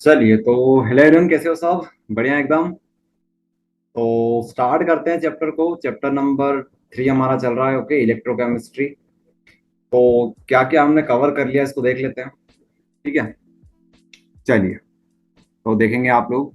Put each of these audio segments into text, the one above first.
चलिए तो hello everyone, कैसे हो सब? बढ़िया एकदम। तो स्टार्ट करते हैं चैप्टर को। चैप्टर नंबर 3 हमारा चल रहा है। Okay, electrochemistry. तो क्या क्या हमने कवर कर लिया इसको देख लेते हैं। ठीक है, चलिए। तो देखेंगे आप लोग,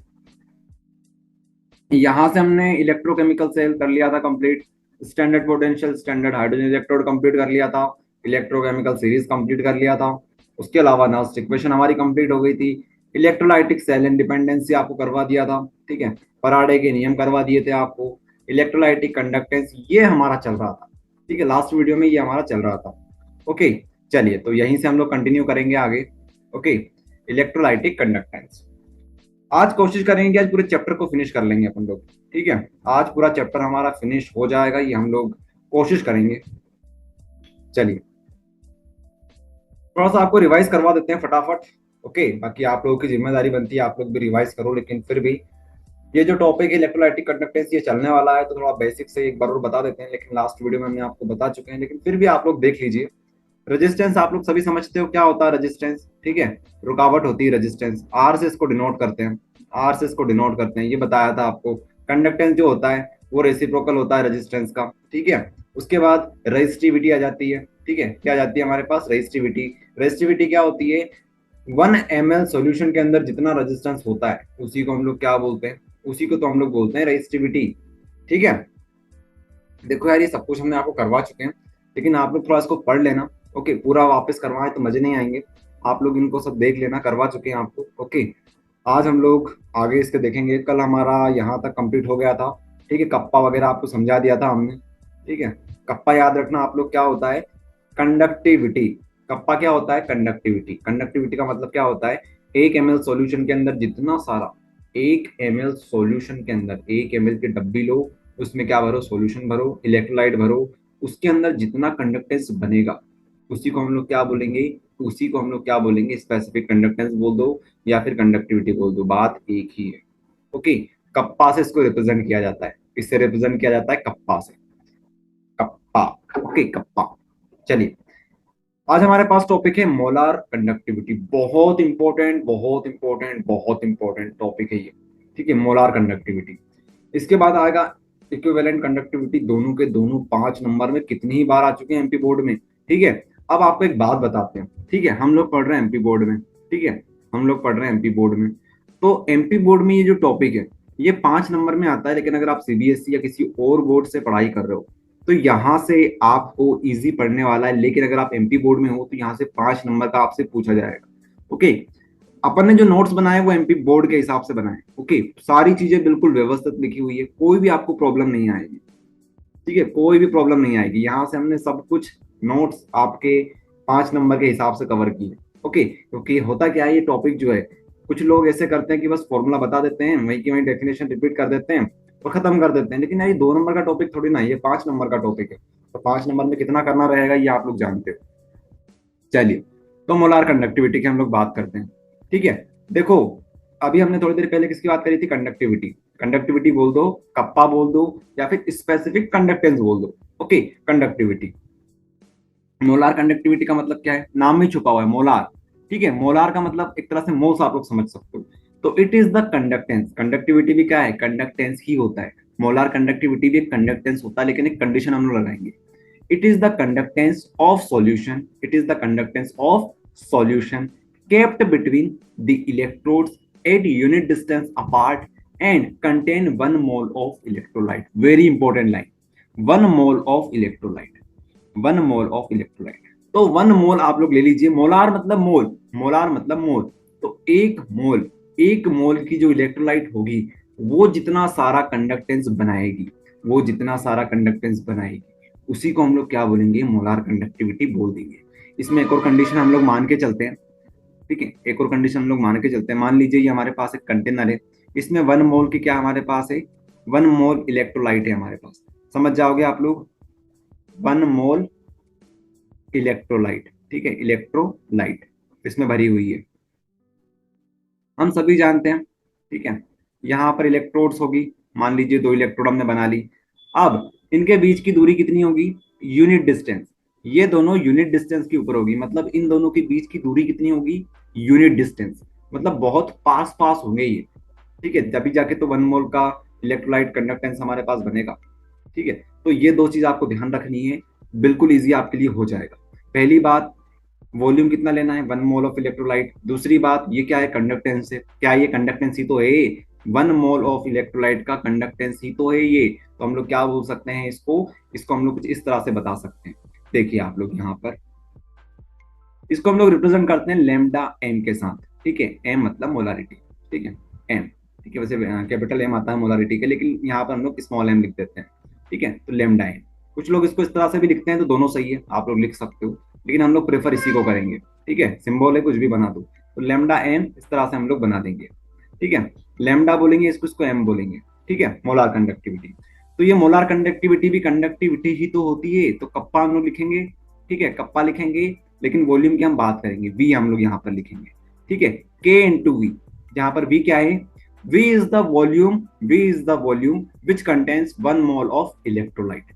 यहाँ से हमने इलेक्ट्रोकेमिकल सेल कर लिया था complete. Standard potential, standard hydrogen electrode complete कर लिया था। इलेक्ट्रोकेमिकल सीरीज कंप्लीट कर लिया था। उसके अलावा नर्स इक्वेशन हमारी कंप्लीट हो गई थी। इलेक्ट्रोलाइटिक सेल इंडिपेंडेंसी आपको करवा दिया था। ठीक है, फराडे के नियम करवा दिए थे आपको। इलेक्ट्रोलाइटिक कंडक्टेंस ये हमारा चल रहा था। ठीक है, लास्ट वीडियो में ये हमारा चल रहा था। ओके, चलिए तो यहीं से हम लोग कंटिन्यू करेंगे आगे। Okay, electrolytic conductance. आज कोशिश करेंगे कि आज पूरे चैप्टर को फिनिश कर लेंगे अपन लोग। ठीक है, आज पूरा चैप्टर हमारा फिनिश हो जाएगा, ये हम लोग कोशिश करेंगे। चलिए, थोड़ा सा आपको रिवाइज करवा देते हैं फटाफट। ओके, बाकी आप लोगों की जिम्मेदारी बनती है, आप लोग भी रिवाइज करो, लेकिन फिर भी ये जो टॉपिक है इलेक्ट्रोलाइटिक कंडक्टेंस ये चलने वाला है, तो थोड़ा बेसिक से एक बार और बता देते हैं। लेकिन लास्ट वीडियो में हमने आपको बता चुके हैं, लेकिन फिर भी आप लोग देख लीजिए। रेजिस्टेंस आप लोग सभी समझते हो क्या होता है रेजिस्टेंस? ठीक है, रुकावट होती है रेजिस्टेंस। आर से इसको डिनोट करते हैं। आर से इसको डिनोट करते हैं, ये बताया था आपको। कंडक्टेंस जो होता है वो रेसिप्रोकल होता है रेजिस्टेंस का। ठीक है, उसके बाद रेजिस्टिविटी आ जाती है। ठीक है, क्या आ जाती है हमारे पास? रेजिस्टिविटी। रेजिस्टिविटी क्या होती है? 1 ml सॉल्यूशन के अंदर जितना रेजिस्टेंस होता है उसी को हम लोग क्या बोलते हैं? उसी को तो हम लोग बोलते हैं रेजिस्टिविटी। ठीक है, देखो यार, ये सब कुछ हमने आपको करवा चुके हैं, लेकिन आप लोग थोड़ा इसको पढ़ लेना। ओके, पूरा वापस करवाएं तो मजे नहीं आएंगे। आप लोग इनको सब देख लेना, करवा चुके हैं आपको। ओके, आज हम लोग आगे इसके देखेंगे। कल हमारा यहाँ तक कंप्लीट हो गया था। ठीक है, कप्पा वगैरह आपको समझा दिया था हमने। ठीक है, कप्पा याद रखना आप लोग, क्या होता है? कंडक्टिविटी। कप्पा क्या होता है? कंडक्टिविटी। कंडक्टिविटी का मतलब क्या होता है? 1 ml सॉल्यूशन के अंदर जितना सारा, 1 ml सॉल्यूशन के अंदर 1 ml की डब्बी लो, उसमें क्या भरो? सॉल्यूशन भरो, इलेक्ट्रोलाइट भरो। उसके अंदर जितना कंडक्टेंस बनेगा उसी को हम लोग क्या बोलेंगे? उसी को हम लोग क्या बोलेंगे? स्पेसिफिक कंडक्टेंस बोल दो या फिर कंडक्टिविटी बोल दो, बात एक ही है। ओके, कप्पा से इसको रिप्रेजेंट किया जाता है। इससे रिप्रेजेंट किया जाता है कप्पा से। कप्पा। Okay, kappa. चलिए, आज हमारे पास टॉपिक है मोलार कंडक्टिविटी। बहुत इंपॉर्टेंट, बहुत इंपॉर्टेंट, बहुत इंपॉर्टेंट टॉपिक है ये। ठीक है, मोलार कंडक्टिविटी। इसके बाद आएगा इक्विवेलेंट कंडक्टिविटी। दोनों के दोनों 5 नंबर में कितनी ही बार आ चुके हैं एमपी बोर्ड में। ठीक है, अब आपको एक बात बताते हैं। ठीक है, हम लोग पढ़ रहे हैं एमपी बोर्ड में। ठीक है, हम लोग पढ़ रहे हैं एमपी बोर्ड में। तो एमपी बोर्ड में ये जो टॉपिक है ये 5 नंबर में आता है, लेकिन अगर आप सीबीएसई या किसी और बोर्ड से पढ़ाई कर रहे हो तो यहाँ से आपको इजी पढ़ने वाला है। लेकिन अगर आप एमपी बोर्ड में हो तो यहाँ से 5 नंबर का आपसे पूछा जाएगा। ओके, अपन ने जो नोट्स बनाए वो एमपी बोर्ड के हिसाब से बनाए। ओके, सारी चीजें बिल्कुल व्यवस्थित लिखी हुई है, कोई भी आपको प्रॉब्लम नहीं आएगी। ठीक है, कोई भी प्रॉब्लम नहीं आएगी। यहाँ से हमने सब कुछ नोट्स आपके 5 नंबर के हिसाब से कवर किए। ओके, क्योंकि होता क्या है, ये टॉपिक जो है कुछ लोग ऐसे करते हैं कि बस फॉर्मूला बता देते हैं, वहीं की वहीं डेफिनेशन रिपीट कर देते हैं और खत्म कर देते हैं। लेकिन यार ये 2 नंबर का टॉपिक थोड़ी ना है, ये 5 नंबर का टॉपिक है। तो 5 नंबर में कितना करना रहेगा ये आप लोग जानते हो। चलिए, तो मोलार कंडक्टिविटी की हम लोग बात करते हैं। ठीक है, देखो, अभी हमने थोड़ी देर पहले किसकी बात करी थी? कंडक्टिविटी। कंडक्टिविटी बोल दो, कप्पा बोल दो, या फिर स्पेसिफिक कंडक्टेंस बोल दो। Okay, conductivity. मोलार कंडक्टिविटी का मतलब क्या है? नाम में छुपा हुआ है, मोलार। ठीक है, मोलार का मतलब एक तरह से मोल्स आप लोग समझ सकते हो। तो it is the conductance. Conductivity भी क्या है? कंडक्टेंस ही होता है। मोलार कंडक्टिविटी भी एक कंडक्टेंस होता है, लेकिन एक कंडीशन हम लोग लगाएंगे। it is the conductance of solution, it is the conductance of solution kept between the electrodes at unit distance apart and contain 1 mole of electrolyte. Very important line, 1 mole of electrolyte, 1 mole of electrolyte। तो 1 मोल आप लोग ले लीजिए। Molar मतलब मोल, molar मतलब मोल। तो 1 मोल, 1 मोल की जो इलेक्ट्रोलाइट होगी वो जितना सारा कंडक्टेंस बनाएगी, वो जितना सारा कंडक्टेंस बनाएगी उसी को हम लोग क्या बोलेंगे? मोलार कंडक्टिविटी बोल देंगे। इसमें एक और कंडीशन हम लोग मान के चलते हैं। ठीक है, एक और कंडीशन हम लोग मान के चलते हैं। मान लीजिए ये हमारे पास एक कंटेनर है, इसमें 1 मोल की क्या हमारे पास है? 1 मोल इलेक्ट्रोलाइट है हमारे पास। समझ जाओगे आप लोग, 1 मोल इलेक्ट्रोलाइट। ठीक है, इलेक्ट्रोलाइट इसमें भरी हुई है, हम सभी जानते हैं। ठीक है, यहाँ पर इलेक्ट्रोड्स होगी। मान लीजिए 2 इलेक्ट्रोड हमने बना ली। अब इनके बीच की दूरी कितनी होगी? Unit distance. ये दोनों यूनिट डिस्टेंस के ऊपर होगी, मतलब इन दोनों के बीच की दूरी कितनी होगी? Unit distance. मतलब बहुत पास पास होंगे ये, ठीक है, तभी जाके तो 1 मोल का इलेक्ट्रोलाइट कंडक्टेंस हमारे पास बनेगा। ठीक है, तो ये दो चीज आपको ध्यान रखनी है, बिल्कुल इजी आपके लिए हो जाएगा। पहली बात, वॉल्यूम कितना लेना है, 1 मोल ऑफ इलेक्ट्रोलाइट। दूसरी बात, ये क्या है, कंडक्टेंस है, क्या ये कंडक्टेंस ही तो है, 1 मोल ऑफ इलेक्ट्रोलाइट का कंडक्टेंस ही तो है ये। तो हम लोग क्या बोल सकते हैं इसको, इसको हम लोग कुछ इस तरह से बता सकते हैं। देखिए आप लोग यहाँ पर, इसको हम लोग रिप्रेजेंट करते हैं लेमडा एम के साथ। ठीक है, एम मतलब मोलारिटी। ठीक है, एम, ठीक है, वैसे कैपिटल एम आता है मोलारिटी के, लेकिन यहाँ पर हम लोग स्मॉल एम लिख देते हैं। ठीक है, तो लेमडा एम, कुछ लोग इसको इस तरह से भी लिखते हैं, तो दोनों सही है, आप लोग लिख सकते हो, लेकिन हम लोग प्रेफर इसी को करेंगे। ठीक है, सिंबल है, कुछ भी बना दो, तो लेमडा एम इस तरह से हम लोग बना देंगे। ठीक है, लेमडा बोलेंगे इसको, इसको एम बोलेंगे। ठीक है, मोलार कंडक्टिविटी। तो ये मोलार कंडक्टिविटी भी कंडक्टिविटी ही तो होती है, तो कप्पा हम लोग लिखेंगे। ठीक है, कप्पा लिखेंगे, लेकिन वॉल्यूम की हम बात करेंगे, वी हम लोग यहाँ पर लिखेंगे। ठीक है, के इंटू वी, यहाँ पर वी क्या है, V is the volume, V is the volume which contains 1 mole of electrolyte.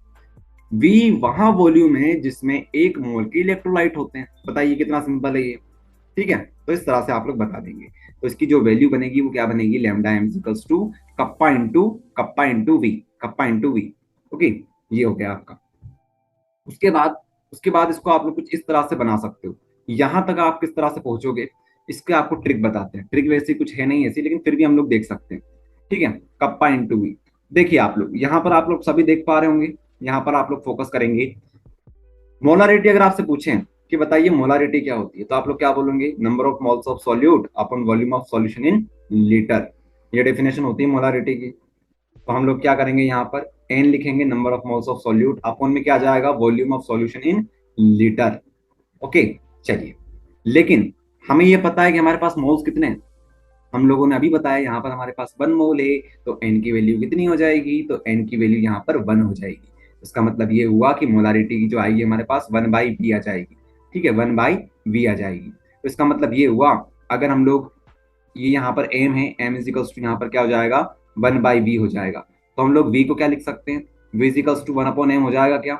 V वहां वॉल्यूम है जिसमें 1 मोल के इलेक्ट्रोलाइट होते हैं। बताइए कितना सिंपल है ये। ठीक है, तो इस तरह से आप लोग बता देंगे। तो इसकी जो वैल्यू बनेगी वो क्या बनेगी, lambda M equals to kappa into V, kappa into V. Okay, ये हो गया आपका। उसके बाद, उसके बाद इसको आप लोग कुछ इस तरह से बना सकते हो। यहां तक आप किस तरह से पहुंचोगे, इसके आपको ट्रिक बताते हैं। ट्रिक वैसे कुछ है नहीं ऐसी, लेकिन फिर भी हम लोग देख सकते हैं। ठीक है, कप्पा इंटू वी। देखिए आप लोग यहाँ पर, आप लोग सभी देख पा रहे होंगे, यहाँ पर आप लोग फोकस करेंगे। मोलारिटी अगर आपसे पूछें कि बताइए मोलारिटी क्या होती है, तो आप लोग क्या बोलेंगे, number of moles of solute upon volume of solution in litre. ये डेफिनेशन होती है मोलारिटी की। तो हम लोग क्या करेंगे, यहाँ पर एन लिखेंगे, number of moles of solute, upon में क्या जाएगा, volume of solution in litre. Okay, चलिए, लेकिन हमें ये पता है कि हमारे पास मोल्स कितने हैं। हम लोगों ने अभी बताया यहाँ पर हमारे पास 1 मोल है, तो एन की वैल्यू कितनी हो जाएगी, तो एन की वैल्यू यहाँ पर 1 हो जाएगी। इसका मतलब ये हुआ कि मोलारिटी की जो आएगी हमारे पास 1/v आ जाएगी। ठीक है, 1/v आ जाएगी। तो इसका मतलब ये हुआ, अगर हम लोग, ये यहाँ पर एम है, एम इजिकल्स टू यहाँ पर क्या हो जाएगा, 1/v हो जाएगा। तो हम लोग v को क्या लिख सकते हैं, v इजिकल्स टू 1/m हो जाएगा क्या,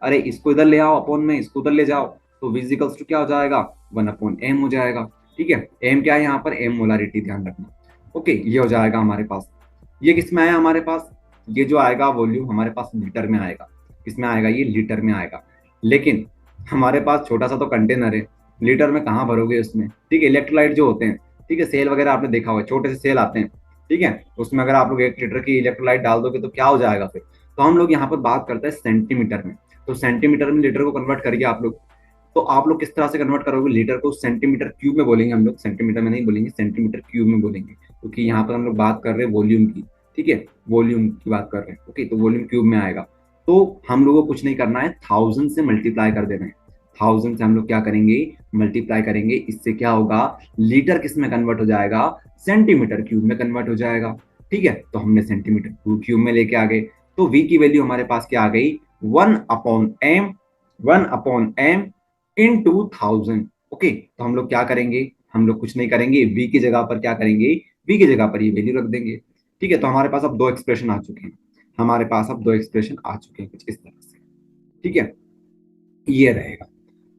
अरे इसको इधर ले आओ, अपॉन में इसको उधर ले जाओ, तो v इजिकल्स टू क्या हो जाएगा, 1/m हो जाएगा। ठीक है, m क्या है यहाँ पर, m मोलारिटी, ध्यान रखना। ओके, ये हो जाएगा हमारे पास। ये किस में आया हमारे पास, ये जो आएगा वॉल्यूम हमारे पास लीटर में आएगा। किसमें आएगा, ये लीटर में आएगा। लेकिन हमारे पास छोटा सा तो कंटेनर है, लीटर में कहाँ भरोगे उसमें। ठीक है, इलेक्ट्रोलाइट जो होते हैं, ठीक है, सेल वगैरह आपने देखा होगा, छोटे से सेल आते हैं। ठीक है, उसमें अगर आप लोग 1 लीटर की इलेक्ट्रोलाइट डाल दोगे तो क्या हो जाएगा फिर। तो हम लोग यहाँ पर बात करते हैं सेंटीमीटर में। तो सेंटीमीटर में लीटर को कन्वर्ट करिए आप लोग। तो आप लोग किस तरह से कन्वर्ट करोगे, लीटर को सेंटीमीटर क्यूब में बोलेंगे हम लोग, सेंटीमीटर में नहीं बोलेंगे, सेंटीमीटर क्यूब में बोलेंगे, क्योंकि यहाँ पर हम लोग बात कर रहे हैं वॉल्यूम की। ठीक है, वॉल्यूम की बात कर रहे हैं। ओके, तो वॉल्यूम क्यूब में आएगा। तो हम लोगों को कुछ नहीं करना है, 1000 से मल्टीप्लाई कर देना है। 1000 से हम लोग क्या करेंगे, मल्टीप्लाई करेंगे। इससे क्या होगा, लीटर किस में कन्वर्ट हो जाएगा, सेंटीमीटर क्यूब में कन्वर्ट हो जाएगा। ठीक है, तो हमने सेंटीमीटर क्यूब में लेके आ गए। तो v की वैल्यू हमारे पास क्या आ गई, 1/m, 1/m इन 2000। ओके, तो हम लोग क्या करेंगे, हम लोग कुछ नहीं करेंगे, v की जगह पर क्या करेंगे, v की जगह पर ये वैल्यू रख देंगे। ठीक है, तो हमारे पास अब दो एक्सप्रेशन आ चुके हैं, हमारे पास अब दो एक्सप्रेशन आ चुके हैं कुछ इस तरह से। ठीक है, ये रहेगा।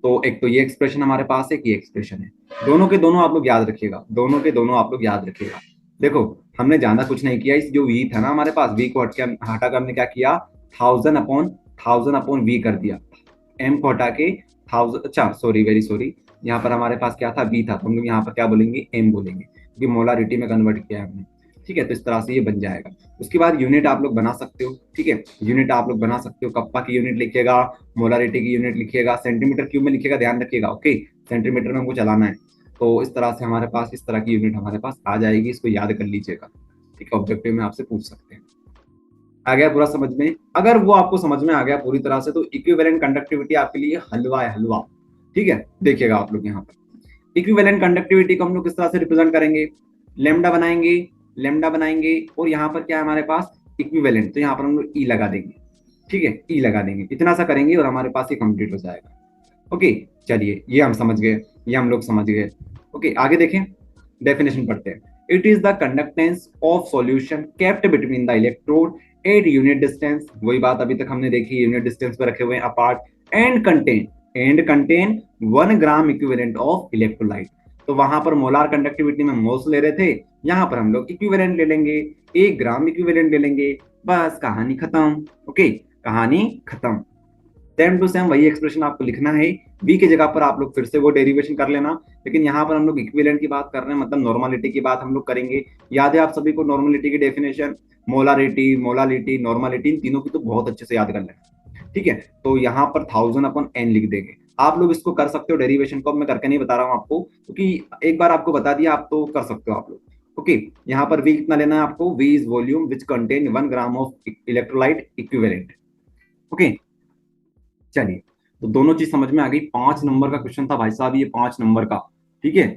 तो एक तो ये एक्सप्रेशन हमारे पास है कि एक्सप्रेशन है, दोनों के दोनों आप लोग याद रखिएगा, दोनों के दोनों आप लोग याद रखिएगा। देखो, हमने ज्यादा कुछ नहीं किया, इस जो वी था ना हमारे पास, वी को हटा कर हमने क्या किया, 1000/1000/v कर दिया। एम को हटा के 1000, अच्छा सॉरी, वेरी सॉरी, यहाँ पर हमारे पास क्या था, बी था, तो हम लोग यहाँ पर क्या बोलेंगे, एम बोलेंगे, क्योंकि मोलारिटी में कन्वर्ट किया है हमने। ठीक है, तो इस तरह से ये बन जाएगा। उसके बाद यूनिट आप लोग बना सकते हो। ठीक है, यूनिट आप लोग बना सकते हो, कप्पा की यूनिट लिखिएगा, मोलारिटी की यूनिट लिखिएगा, सेंटीमीटर क्यूब में लिखिएगा, ध्यान रखिएगा। ओके, सेंटीमीटर में हमको चलाना है। तो इस तरह से हमारे पास इस तरह की यूनिट हमारे पास आ जाएगी, इसको याद कर लीजिएगा। ठीक है, ऑब्जेक्टिव में आपसे पूछ सकते हैं। आ गया पूरा समझ में, अगर वो आपको समझ में आ गया पूरी तरह से, तो इक्विवेलेंट कंडक्टिविटी आपके लिए हलवा है, हलवा। ठीक है, देखिएगा आप लोग यहाँ पर इक्विवेलेंट कंडक्टिविटी को हम लोग किस तरह से रिप्रेजेंट करेंगे, लेमडा बनाएंगे, लेमडा बनाएंगे, और यहाँ पर क्या है हमारे पास, इक्विवेलेंट, तो यहाँ पर हम लोग ई लगा देंगे। ठीक है, ई लगा देंगे, इतना सा करेंगे और हमारे पास ये कंप्लीट हो जाएगा। ओके, चलिए, ये हम समझ गए, ये हम लोग समझ गए। ओके, आगे देखें, डेफिनेशन पढ़ते हैं। It is the conductance of solution kept between the electrode at unit distance, वही बात अभी तक हमने देखी, यूनिट डिस्टेंस पे रखे हुए हैं apart, and contain 1 gram equivalent of electrolyte. तो वहां पर मोलार कंडक्टिविटी में मोल्स ले रहे थे, यहाँ पर हम लोग इक्विवेलेंट ले लेंगे, 1 ग्राम इक्विवेलेंट ले लेंगे, बस कहानी खत्म। ओके, कहानी खत्म। सेम टू सेम वही एक्सप्रेशन आपको लिखना है, v की जगह पर आप लोग फिर से वो डेरिवेशन कर लेना, लेकिन यहाँ पर हम लोग इक्विवेलेंट की बात कर रहे हैं, मतलब नॉर्मलिटी की बात हम लोग करेंगे। याद है आप सभी को नॉर्मलिटी की डेफिनेशन, मोलारिटी, मोलालिटी, नॉर्मलिटी, इन तीनों की तो बहुत अच्छे से याद कर लेना, ठीक है। तो यहाँ पर 1000/n लिख देंगे। आप लोग इसको कर सकते हो डेरिवेशन को, अब मैं करके नहीं बता रहा हूँ आपको, क्योंकि एक बार आपको बता दिया, आप तो कर सकते हो आप लोग। ओके, यहाँ पर v कितना लेना है आपको, v is volume which contain 1 gram of electrolyte equivalent. Okay, चलिए, तो दोनों चीज समझ में आ गई। 5 नंबर का क्वेश्चन था भाई साहब, ये 5 नंबर का, ठीक है।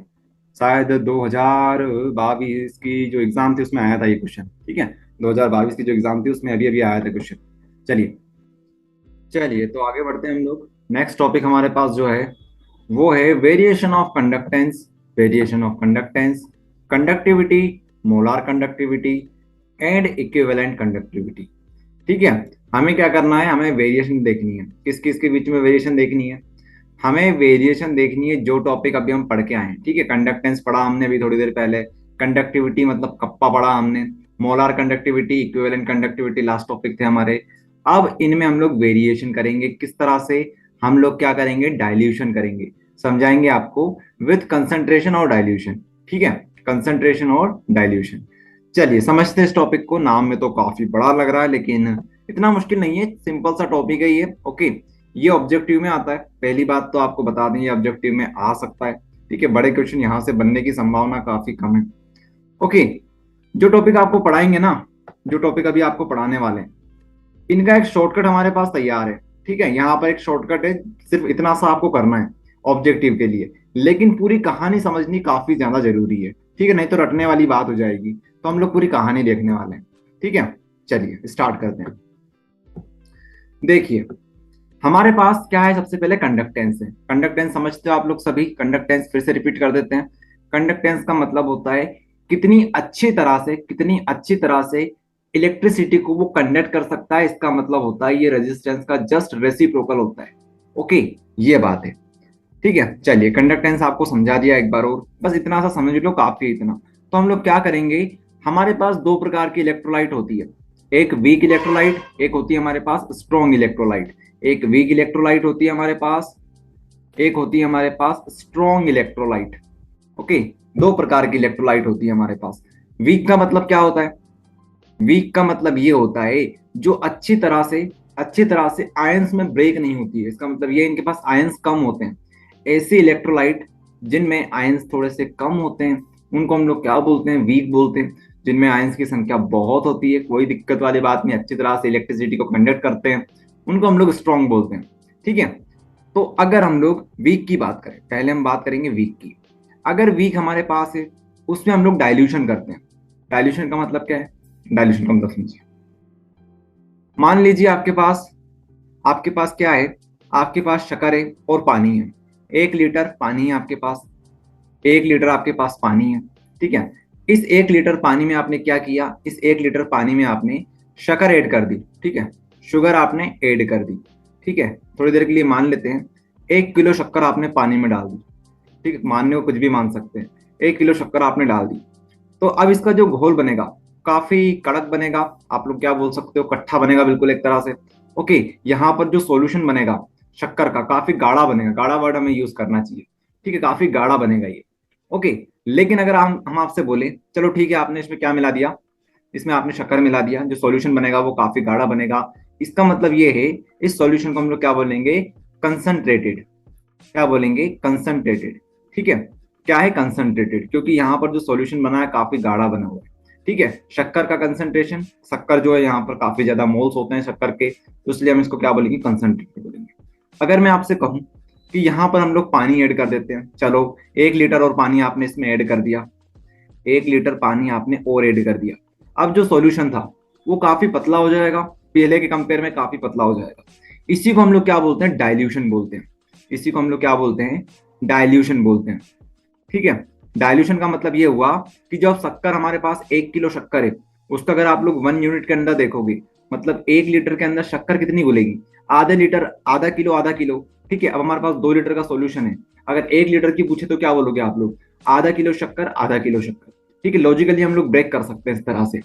शायद 2022 की जो एग्जाम थी उसमें आया था ये क्वेश्चन, ठीक है। 2022 की जो एग्जाम थी उसमें अभी अभी आया था क्वेश्चन। चलिए चलिए, तो आगे बढ़ते हैं हम लोग। नेक्स्ट टॉपिक हमारे पास जो है वो है variation of conductance, variation of conductance, conductivity, molar conductivity and equivalent conductivity. ठीक है, हमें क्या करना है, हमें वेरिएशन देखनी है। किस किस के बीच में वेरिएशन देखनी है, हमें वेरिएशन देखनी है जो टॉपिक अभी हम पढ़ के आए हैं, ठीक है। कंडक्टेंस पढ़ा हमने अभी थोड़ी देर पहले, कंडक्टिविटी मतलब कप्पा पढ़ा हमने, molar conductivity, equivalent conductivity last topic थे हमारे। अब इनमें हम लोग वेरिएशन करेंगे, किस तरह से, हम लोग क्या करेंगे, डाइल्यूशन करेंगे, समझाएंगे आपको, विथ कंसंट्रेशन और डाइल्यूशन, ठीक है, कंसंट्रेशन और डाइल्यूशन। चलिए समझते हैं इस टॉपिक को। नाम में तो काफी बड़ा लग रहा है, लेकिन इतना मुश्किल नहीं है, सिंपल सा टॉपिक है ये। ओके, ये ऑब्जेक्टिव में आता है, पहली बात तो आपको बता दें, ये ऑब्जेक्टिव में आ सकता है, ठीक है। बड़े क्वेश्चन यहाँ से बनने की संभावना काफी कम है। ओके, जो टॉपिक आपको पढ़ाएंगे ना, जो टॉपिक अभी आपको पढ़ाने वाले हैं, इनका एक शॉर्टकट हमारे पास तैयार है, ठीक है। यहाँ पर एक शॉर्टकट है, सिर्फ इतना सा आपको करना है ऑब्जेक्टिव के लिए, लेकिन पूरी कहानी समझनी काफी ज्यादा जरूरी है, ठीक है, नहीं तो रटने वाली बात हो जाएगी। तो हम लोग पूरी कहानी देखने वाले हैं, ठीक है। चलिए स्टार्ट करते हैं। देखिए, हमारे पास क्या है, सबसे पहले कंडक्टेंस है। कंडक्टेंस समझते हो आप लोग सभी, कंडक्टेंस फिर से रिपीट कर देते हैं। कंडक्टेंस का मतलब होता है कितनी अच्छी तरह से, कितनी अच्छी तरह से इलेक्ट्रिसिटी को वो कंडक्ट कर सकता है, इसका मतलब होता है ये रेजिस्टेंस का जस्ट रेसिप्रोकल होता है। ओके, ये बात है, ठीक है। चलिए, कंडक्टेंस आपको समझा दिया एक बार और, बस इतना सा समझ लो, काफी है इतना। तो हम लोग क्या करेंगे, हमारे पास दो प्रकार की इलेक्ट्रोलाइट होती है, एक वीक इलेक्ट्रोलाइट, एक होती है हमारे पास स्ट्रॉन्ग इलेक्ट्रोलाइट। एक वीक इलेक्ट्रोलाइट होती है हमारे पास, एक होती है हमारे पास स्ट्रॉन्ग इलेक्ट्रोलाइट। ओके, दो प्रकार की इलेक्ट्रोलाइट होती है हमारे पास। वीक का मतलब क्या होता है, वीक का मतलब ये होता है जो अच्छी तरह से आयंस में ब्रेक नहीं होती है, इसका मतलब ये इनके पास आयंस कम होते हैं। ऐसी इलेक्ट्रोलाइट जिनमें आयंस थोड़े से कम होते हैं उनको हम लोग क्या बोलते हैं, वीक बोलते हैं। जिनमें आयंस की संख्या बहुत होती है, कोई दिक्कत वाली बात नहीं, अच्छी तरह से इलेक्ट्रिसिटी को कंडक्ट करते हैं, उनको हम लोग स्ट्रॉन्ग बोलते हैं, ठीक है। तो अगर हम लोग वीक की बात करें, पहले हम बात करेंगे वीक की। अगर वीक हमारे पास है, उसमें हम लोग डाइल्यूशन करते हैं। डाइल्यूशन का मतलब क्या है, डाइल्यूशन का मतलब समझिए। मान लीजिए आपके पास क्या है, आपके पास शक्कर है और पानी है, 1 लीटर पानी है आपके पास, 1 लीटर आपके पास पानी है, ठीक है। इस 1 लीटर पानी में आपने क्या किया, इस 1 लीटर पानी में आपने शक्कर ऐड कर दी, ठीक है, शुगर आपने ऐड कर दी, ठीक है। थोड़ी देर के लिए मान लेते हैं 1 किलो शक्कर आपने पानी में डाल दी, ठीक है, मानने को कुछ भी मान सकते हैं। 1 किलो शक्कर आपने डाल दी, तो अब इसका जो घोल बनेगा काफी कड़क बनेगा, आप लोग क्या बोल सकते हो, कट्ठा बनेगा बिल्कुल एक तरह से। ओके, यहाँ पर जो सॉल्यूशन बनेगा शक्कर का काफी गाढ़ा बनेगा, गाढ़ा वर्ड हमें यूज करना चाहिए, ठीक है, काफी गाढ़ा बनेगा ये। ओके, लेकिन अगर हम आपसे बोले चलो ठीक है, आपने इसमें क्या मिला दिया, इसमें आपने शक्कर मिला दिया, जो सॉल्यूशन बनेगा वो काफी गाढ़ा बनेगा, इसका मतलब ये है इस सॉल्यूशन को हम लोग क्या बोलेंगे, कंसंट्रेटेड। क्या बोलेंगे, कंसंट्रेटेड, ठीक है। क्या है, कंसंट्रेटेड, क्योंकि यहाँ पर जो सॉल्यूशन बना है काफी गाढ़ा बना हुआ है, ठीक है। शक्कर का कंसंट्रेशन, शक्कर जो है यहाँ पर काफी ज्यादा मोल्स होते हैं शक्कर के, तो इसलिए हम इसको क्या बोलेंगे, कंसंट्रेटेड बोलेंगे। अगर मैं आपसे कहूं कि यहाँ पर हम लोग पानी ऐड कर देते हैं, चलो 1 लीटर और पानी आपने इसमें ऐड कर दिया, 1 लीटर पानी आपने और ऐड कर दिया, अब जो सॉल्यूशन था वो काफी पतला हो जाएगा, पहले के कंपेयर में काफी पतला हो जाएगा। इसी को हम लोग क्या बोलते हैं, डाइल्यूशन बोलते हैं। इसी को हम लोग क्या बोलते हैं, डाइल्यूशन बोलते हैं, ठीक है। डाइल्यूशन का मतलब ये हुआ कि जब शक्कर हमारे पास 1 किलो शक्कर है, उसका अगर आप लोग 1 यूनिट के अंदर देखोगे, मतलब 1 लीटर के अंदर शक्कर कितनी घुलेगी, आधे लीटर, आधा किलो, ठीक है। अब हमारे पास 2 लीटर का सॉल्यूशन है, अगर 1 लीटर की पूछे तो क्या बोलोगे आप लोग, आधा किलो शक्कर, आधा किलो शक्कर। ठीक है, लॉजिकली हम लोग ब्रेक कर सकते हैं इस तरह से।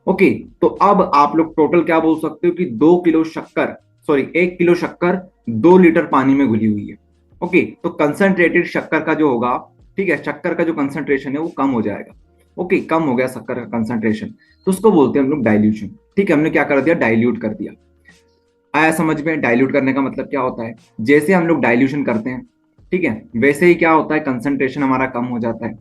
ओके, तो अब आप लोग टोटल क्या बोल सकते हो कि 2 किलो शक्कर, सॉरी 1 किलो शक्कर 2 लीटर पानी में घुली हुई है। ओके, तो कंसंट्रेटेड शक्कर का जो होगा, ठीक है, शक्कर का जो कंसंट्रेशन है वो कम हो जाएगा। ओके, कम हो गया शक्कर का कंसंट्रेशन, तो उसको बोलते हैं हम लोग डाइल्यूशन। ठीक है, हमने क्या कर दिया, डाइल्यूट कर दिया। आया समझ में डाइल्यूट करने का मतलब क्या होता है? जैसे हम लोग डाइल्यूशन करते हैं, ठीक है, वैसे ही क्या होता है, कंसंट्रेशन हमारा कम हो जाता है।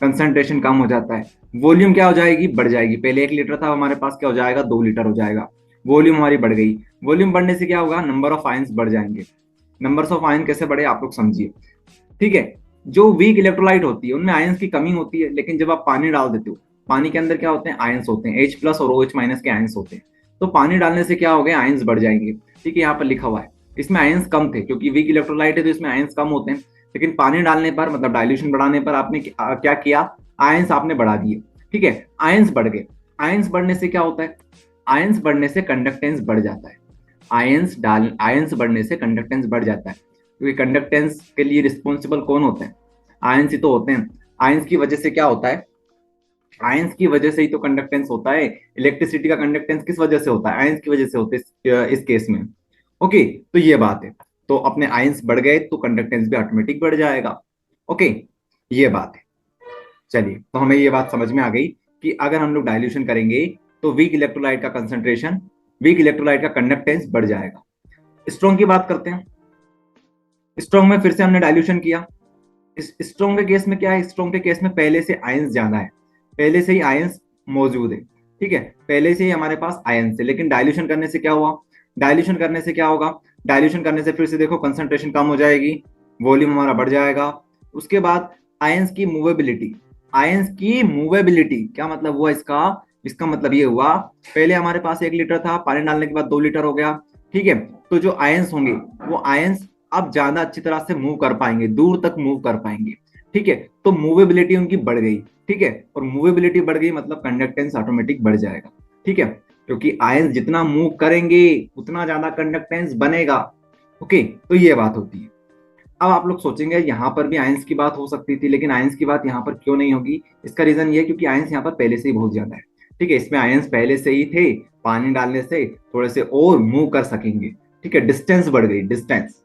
कंसंट्रेशन कम हो जाता है, वॉल्यूम क्या हो जाएगी, बढ़ जाएगी। पहले 1 लीटर था, हमारे पास क्या हो जाएगा, 2 लीटर हो जाएगा। वॉल्यूम हमारी बढ़ गई। वॉल्यूम बढ़ने से क्या होगा, नंबर ऑफ आयंस बढ़ जाएंगे। नंबर्स ऑफ आयन कैसे बढ़े, आप लोग समझिए। ठीक है, जो वीक इलेक्ट्रोलाइट होती है उनमें आयंस की कमी होती है, लेकिन जब आप पानी डाल देते हो, पानी के अंदर क्या होते हैं, आयंस होते हैं, H प्लस और OH माइनस के आयंस होते हैं। तो पानी डालने से क्या हो गया, आयंस बढ़ जाएंगे। ठीक है, यहाँ पर लिखा हुआ है। इसमें आयंस कम थे क्योंकि वीक इलेक्ट्रोलाइट है तो इसमें आयंस कम होते हैं, लेकिन पानी डालने पर, मतलब डाइल्यूशन बढ़ाने पर आपने क्या किया, आयंस आपने बढ़ा दिए। ठीक है, आयंस बढ़ गए। आयंस बढ़ने से क्या होता है, आयंस बढ़ने से कंडक्टेंस बढ़ जाता है। आयंस बढ़ने से कंडक्टेंस बढ़ जाता है, क्योंकि कंडक्टेंस के लिए रिस्पॉन्सिबल कौन होते हैं, आयंस ही तो होते हैं। आयंस की वजह से क्या होता है, आयंस की वजह से ही तो कंडक्टेंस होता है। इलेक्ट्रिसिटी का कंडक्टेंस किस वजह से होता है, आयंस की वजह से होते हैं इस केस में। ओके, तो ये बात है। तो अपने आयंस बढ़ गए तो कंडक्टेंस भी ऑटोमेटिक बढ़ जाएगा। ओके, ये बात है। चलिए, तो हमें ये बात समझ में आ गई कि अगर हम लोग डाइल्यूशन करेंगे तो वीक इलेक्ट्रोलाइट का कंडक्टेंस बढ़ जाएगा। स्ट्रॉन्ग की बात करते हैं। स्ट्रॉन्ग में फिर से हमने डाइल्यूशन किया। इस स्ट्रॉन्ग के केस में क्या है, स्ट्रॉन्ग के केस में पहले से आयंस ज्यादा है, पहले से ही आयंस मौजूद है। ठीक है, पहले से ही हमारे पास आयंस है, लेकिन डाइल्यूशन करने से क्या हुआ, डाइल्यूशन करने से क्या होगा, डाइल्यूशन करने से फिर से देखो कंसंट्रेशन कम हो जाएगी, वॉल्यूम हमारा बढ़ जाएगा। उसके बाद आयंस की मूवेबिलिटी, आयंस की मूवेबिलिटी क्या मतलब हुआ इसका, इसका मतलब ये हुआ, पहले हमारे पास 1 लीटर था, पानी डालने के बाद 2 लीटर हो गया। ठीक है, तो जो आयंस होंगे वो आयंस अब ज्यादा अच्छी तरह से मूव कर पाएंगे, दूर तक मूव कर पाएंगे। ठीक है, तो मूवेबिलिटी उनकी बढ़ गई। ठीक है, और मूवेबिलिटी बढ़ गई मतलब कंडक्टेंस ऑटोमेटिक बढ़ जाएगा। ठीक है, क्योंकि आयंस जितना मूव करेंगे उतना ज्यादा कंडक्टेंस बनेगा। ओके, तो ये बात होती है। अब आप लोग सोचेंगे यहाँ पर भी आयंस की बात हो सकती थी, लेकिन आयंस की बात यहाँ पर क्यों नहीं होगी, इसका रीजन ये है क्योंकि आयंस यहाँ पर पहले से ही बहुत ज्यादा है। ठीक है, इसमें आयंस पहले से ही थे, पानी डालने से थोड़े से और मूव कर सकेंगे। ठीक है, डिस्टेंस बढ़ गई, डिस्टेंस।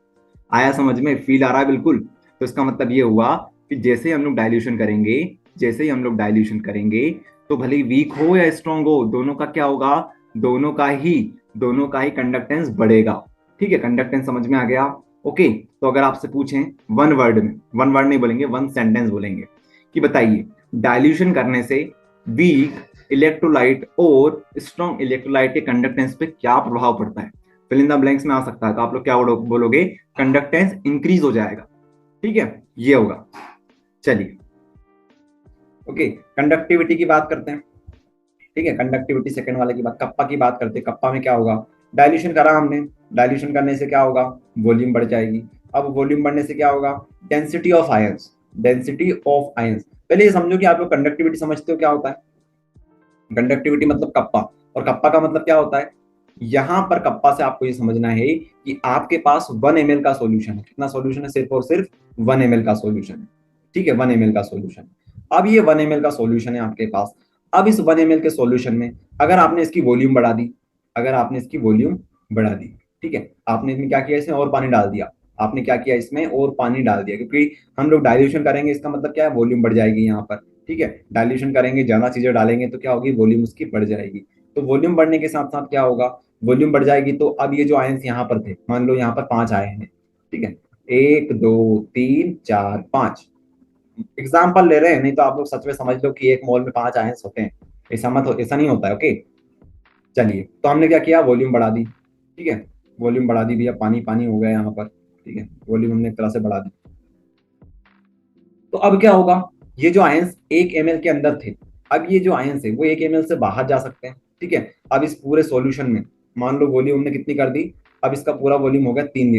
आया समझ में, फील आ रहा है बिल्कुल। तो इसका मतलब ये हुआ कि जैसे ही हम लोग डाइल्यूशन करेंगे, जैसे ही हम लोग डाइल्यूशन करेंगे, तो भले वीक हो या स्ट्रांग हो, दोनों का क्या होगा, दोनों का ही दोनों का ही कंडक्टेंस बढ़ेगा। ठीक है, कंडक्टेंस समझ में आ गया। ओके, तो अगर आपसे पूछें वन वर्ड में, वन वर्ड नहीं बोलेंगे, वन सेंटेंस बोलेंगे, कि बताइए डाइल्यूशन करने से वीक इलेक्ट्रोलाइट और स्ट्रॉन्ग इलेक्ट्रोलाइट के कंडक्टेंस पे क्या प्रभाव पड़ता है। फिल इन द ब्लैंक्स में आ सकता है, तो आप लोग क्या बोलोगे, कंडक्टेंस इंक्रीज हो जाएगा। ठीक है, ये होगा। चलिए, ओके, कंडक्टिविटी की बात करते हैं। ठीक है, कंडक्टिविटी सेकंड वाले की बात, कप्पा की बात करते हैं। कप्पा में क्या होगा, डाइल्यूशन करा हमने, डाइल्यूशन करने से क्या होगा, वॉल्यूम बढ़ जाएगी। अब वॉल्यूम बढ़ने से क्या होगा, density of ions, density of ions. पहले ये समझो कि आप लोग कंडक्टिविटी समझते हो क्या होता है। कंडक्टिविटी मतलब कप्पा, और कप्पा का मतलब क्या होता है, यहां पर कप्पा से आपको ये समझना है कि आपके पास 1 ml का सॉल्यूशन है। कितना सॉल्यूशन है, सिर्फ और सिर्फ 1 ml का सॉल्यूशन है। ठीक है, 1 ml का सॉल्यूशन। अब ये 1 ml का सॉल्यूशन है आपके पास। अब इस 1 ml के सॉल्यूशन में अगर आपने इसकी वॉल्यूम बढ़ा दी, अगर आपने इसकी वॉल्यूम बढ़ा दी, ठीक है, आपने इसमें क्या किया, इसमें और पानी डाल दिया, आपने क्या किया, इसमें और पानी डाल दिया, क्योंकि हम लोग डाइल्यूशन करेंगे, इसका मतलब क्या है, वॉल्यूम बढ़ जाएगी यहाँ पर। ठीक है, डाइल्यूशन करेंगे, ज्यादा चीजें डालेंगे तो क्या होगी, वॉल्यूम उसकी बढ़ जाएगी। तो वॉल्यूम बढ़ने के साथ साथ क्या होगा, वॉल्यूम बढ़ जाएगी, तो अब ये जो आयंस यहाँ पर थे, मान लो यहाँ पर 5 आए हैं। ठीक है, 1 2 3 4 5 एग्जाम्पल ले रहे हैं, नहीं तो आप लोग सच में समझ लो कि एक मोल में 5 आयंस होते हैं। ऐसा मत हो, ऐसा नहीं होता है। ओके, चलिए, तो हमने क्या किया, वॉल्यूम बढ़ा दी। ठीक है, वॉल्यूम बढ़ा दी भैया, पानी पानी हो गया यहाँ पर। ठीक है, वॉल्यूम हमने एक तरह से बढ़ा दी। तो अब क्या होगा, ये जो आयंस 1 ml के अंदर थे, अब ये जो आयंस है वो 1 ml से बाहर जा सकते हैं। ठीक है, अब इस पूरे सॉल्यूशन में मान लो वॉल्यूम हमने कितनी कर दी, अब इसका पूरा वॉल्यूम हो गया 3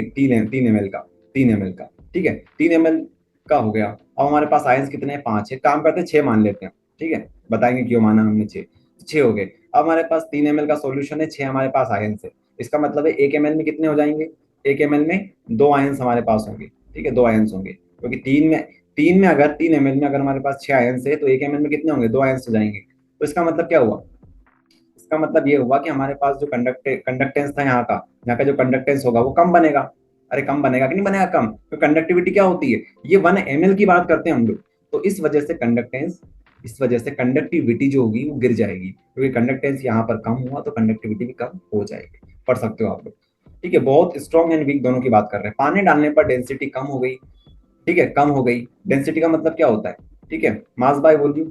ml का, 3 ml का। ठीक है, 3 ml का हो गया। अब हमारे पास आयंस कितने हैं, 5 है, काम करते हैं 6 मान लेते हैं। ठीक है, बताएंगे क्यों माना हमने 6, 6 हो गए। अब हमारे पास 3 ml का सॉल्यूशन है, 6 हमारे पास आयंस है। इसका मतलब है 1 ml में कितने हो जाएंगे, 1 ml में 2 आयंस हमारे पास होंगे। ठीक है, 2 आयंस होंगे, क्योंकि तीन में अगर 3 ml में अगर हमारे पास 6 आयंस है तो 1 ml में कितने होंगे, 2 आयंस हो जाएंगे। तो इसका मतलब क्या हुआ, इसका मतलब ये हुआ कि हमारे पास जो कंडक्टेंस था यहाँ का जो कंडक्टेंस होगा वो कम बनेगा। अरे कम बनेगा कि नहीं बनेगा, कम। तो कंडक्टिविटी क्या होती है, ये 1 ml की बात करते हैं हम लोग। तो इस वजह से कंडक्टिविटी जो होगी वो गिर जाएगी, क्योंकि कंडक्टेंस यहाँ पर कम हुआ तो कंडक्टिविटी भी कम हो जाएगी। पढ़ सकते हो आप लोग। ठीक है, बहुत स्ट्रॉन्ग एंड वीक दोनों की बात कर रहे हैं। पानी डालने पर डेंसिटी कम हो गई। ठीक है, कम हो गई। डेंसिटी का मतलब क्या होता है, ठीक है, मास बाय वॉल्यूम।